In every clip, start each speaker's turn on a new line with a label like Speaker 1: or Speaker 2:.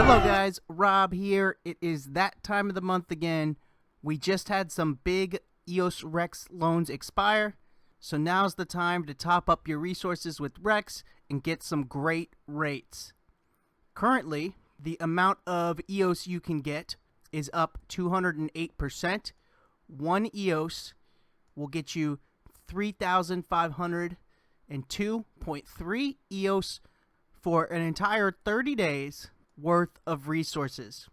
Speaker 1: Hello guys, Rob here. It is that time of the month again. We just had some big EOS REX loans expire, so now's the time to top up your resources with REX and get some great rates. Currently, the amount of EOS you can get is up 208%. One EOS will get you 3,502.3 EOS for an entire 30 days worth of resources.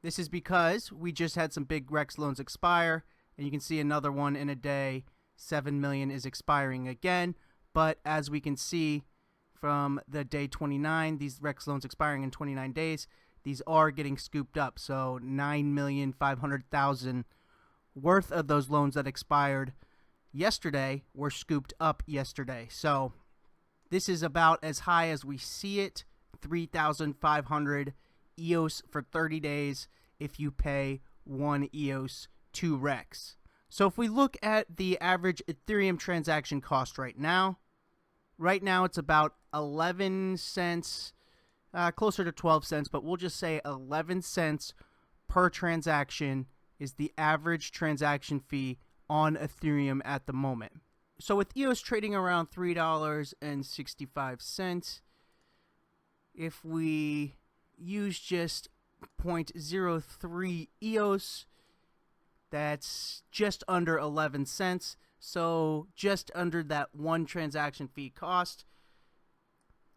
Speaker 1: This is because we just had some big REX loans expire, and you can see another one in a day. 7 million is expiring again, but as we can see from the day 29, these REX loans expiring in 29 days, these are getting scooped up. So 9,500,000 worth of those loans that expired yesterday were scooped up yesterday. So this is about as high as we see it. 3,500 EOS for 30 days if you pay 1 EOS to REX. So if we look at the average Ethereum transaction cost right now it's about 11 cents, closer to 12 cents, but we'll just say 11 cents per transaction is the average transaction fee on Ethereum at the moment. So with EOS trading around $3.65, if we use just 0.03 EOS, that's just under 11 cents. So just under that one transaction fee cost.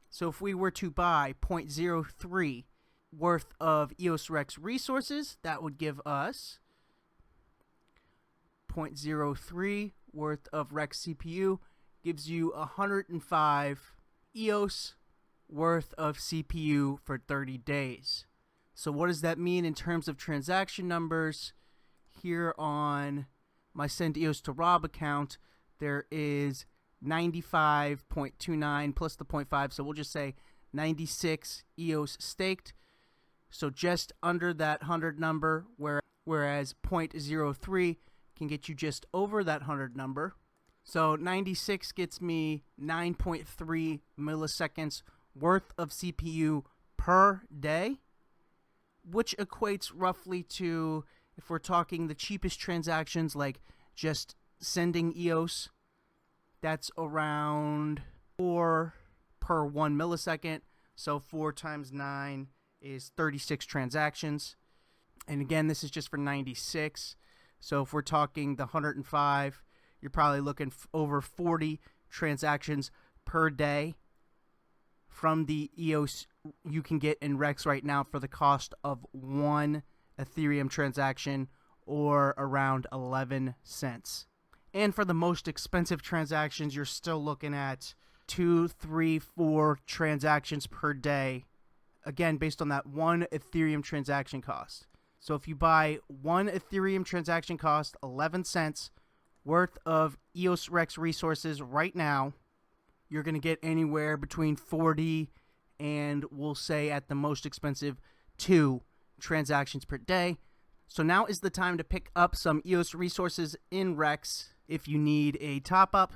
Speaker 1: So if we were to buy 0.03 worth of EOS REX resources, that would give us 0.03 worth of REX CPU, gives you 105 EOS worth of CPU for 30 days. So what does that mean in terms of transaction numbers? Here on my Send EOS to Rob account, there is 95.29 plus the 0.5, so we'll just say 96 EOS staked. So just under that 100 number, whereas 0.03 can get you just over that 100 number. So 96 gets me 9.3 milliseconds worth of CPU per day, which equates roughly to, if we're talking the cheapest transactions like just sending EOS, that's around 4 per 1 millisecond. So 4 times 9 is 36 transactions. And again, this is just for 96. So if we're talking the 105, you're probably looking over 40 transactions per day from the EOS you can get in REX right now for the cost of 1 Ethereum transaction, or around 11 cents. And for the most expensive transactions, you're still looking at 2, 3, 4 transactions per day, again based on that 1 Ethereum transaction cost. So if you buy 1 Ethereum transaction cost, 11 cents worth of EOS REX resources right now, you're going to get anywhere between 40 and, we'll say at the most expensive, 2 transactions per day. So now is the time to pick up some EOS resources in REX if you need a top up.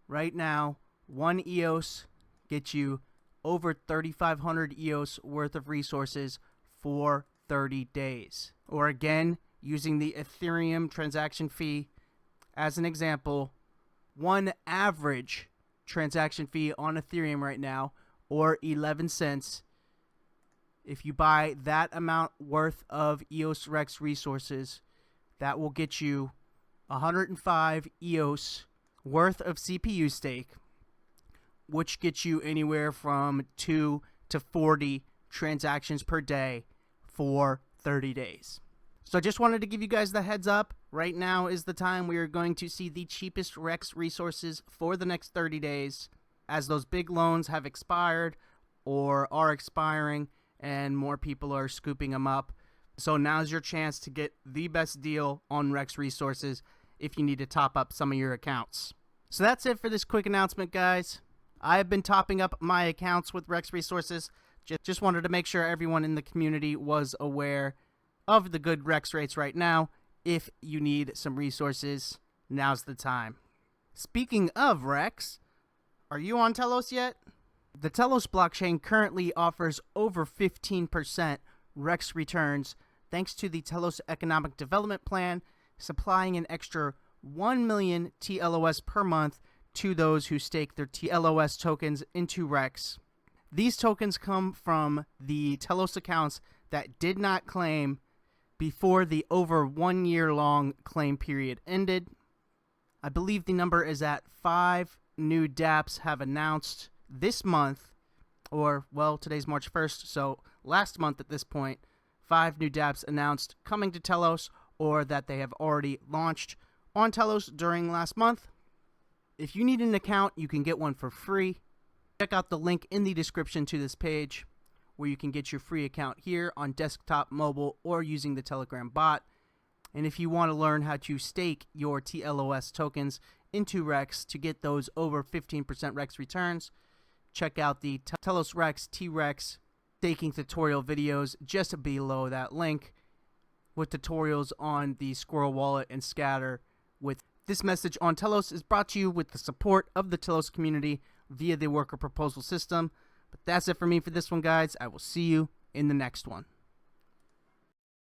Speaker 1: Right now, 1 EOS gets you over 3,500 EOS worth of resources for 30 days. Or again, using the Ethereum transaction fee as an example, 1 average transaction fee on Ethereum right now, or 11 cents. If you buy that amount worth of EOS REX resources, that will get you 105 EOS worth of CPU stake, which gets you anywhere from 2 to 40 transactions per day for 30 days. So I just wanted to give you guys the heads up. Right now is the time we are going to see the cheapest REX resources for the next 30 days, as those big loans have expired or are expiring and more people are scooping them up. So now's your chance to get the best deal on REX resources if you need to top up some of your accounts. So that's it for this quick announcement, guys. I have been topping up my accounts with REX resources. Just wanted to make sure everyone in the community was aware of the good REX rates right now. If you need some resources, now's the time. Speaking of REX, are you on Telos yet? The Telos blockchain currently offers over 15% REX returns thanks to the Telos Economic Development Plan, supplying an extra 1 million TLOS per month to those who stake their TLOS tokens into REX. These tokens come from the Telos accounts that did not claim before the over 1 year long claim period ended. I believe the number is at 5 new dApps have announced this month, or, well, today's March 1st, so last month at this point, 5 new dApps announced coming to Telos or that they have already launched on Telos during last month. If you need an account, you can get one for free. Check out the link in the description to this page where you can get your free account here on desktop, mobile, or using the Telegram bot. And if you want to learn how to stake your TLOS tokens into REX to get those over 15% REX returns, check out the Telos REX T-Rex staking tutorial videos just below that link, with tutorials on the Squirrel wallet and Scatter. With this message on Telos is brought to you with the support of the Telos community via the worker proposal system. But that's it for me for this one, guys. I will see you in the next one.